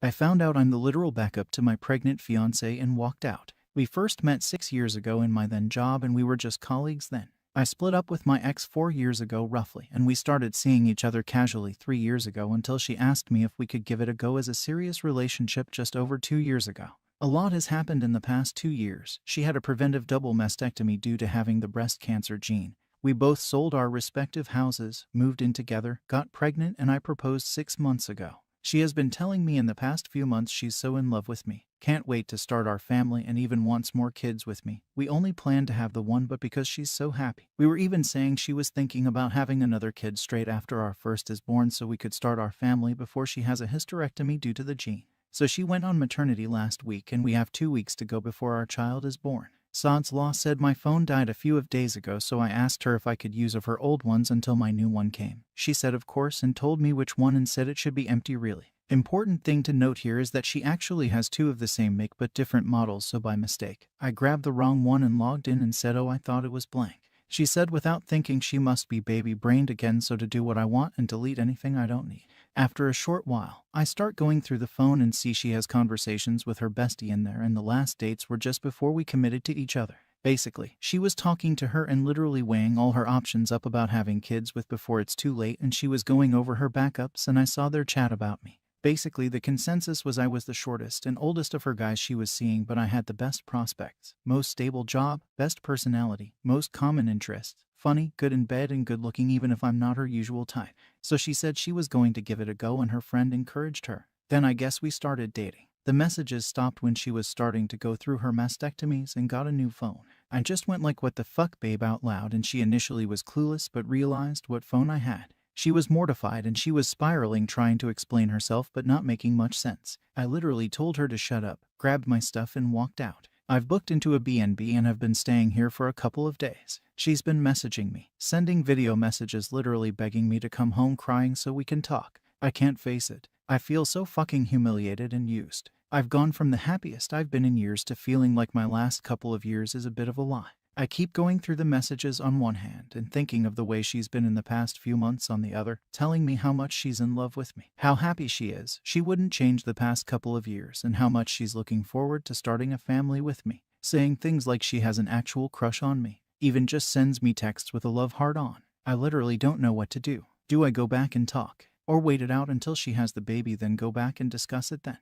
I found out I'm the literal backup to my pregnant fiancée and walked out. We first met 6 years ago in my then job and we were just colleagues then. I split up with my ex 4 years ago roughly, and we started seeing each other casually 3 years ago until she asked me if we could give it a go as a serious relationship just over 2 years ago. A lot has happened in the past 2 years. She had a preventive double mastectomy due to having the breast cancer gene. We both sold our respective houses, moved in together, got pregnant, and I proposed 6 months ago. She has been telling me in the past few months she's so in love with me, can't wait to start our family, and even wants more kids with me. We only planned to have the one, but because she's so happy. We were even saying she was thinking about having another kid straight after our first is born so we could start our family before she has a hysterectomy due to the gene. So she went on maternity last week and we have 2 weeks to go before our child is born. Sod's Law said my phone died a few days ago, so I asked her if I could use of her old ones until my new one came. She said of course and told me which one and said it should be empty really. Important thing to note here is that she actually has two of the same make but different models, so by mistake I grabbed the wrong one and logged in and said, oh, I thought it was blank. She said without thinking she must be baby-brained again, so to do what I want and delete anything I don't need. After a short while, I start going through the phone and see she has conversations with her bestie in there, and the last dates were just before we committed to each other. Basically, she was talking to her and literally weighing all her options up about having kids with before it's too late, and she was going over her backups and I saw their chat about me. Basically, the consensus was I was the shortest and oldest of her guys she was seeing, but I had the best prospects, most stable job, best personality, most common interests, funny, good in bed, and good looking even if I'm not her usual type. So she said she was going to give it a go and her friend encouraged her. Then I guess we started dating. The messages stopped when she was starting to go through her mastectomies and got a new phone. I just went like, what the fuck babe, out loud, and she initially was clueless but realized what phone I had. She was mortified and she was spiraling trying to explain herself but not making much sense. I literally told her to shut up, grabbed my stuff and walked out. I've booked into a B&B and have been staying here for a couple of days. She's been messaging me, sending video messages literally begging me to come home, crying so we can talk. I can't face it. I feel so fucking humiliated and used. I've gone from the happiest I've been in years to feeling like my last couple of years is a bit of a lie. I keep going through the messages on one hand and thinking of the way she's been in the past few months on the other, telling me how much she's in love with me, how happy she is, she wouldn't change the past couple of years, and how much she's looking forward to starting a family with me, saying things like she has an actual crush on me, even just sends me texts with a love heart on. I literally don't know what to do. Do I go back and talk, or wait it out until she has the baby then go back and discuss it then?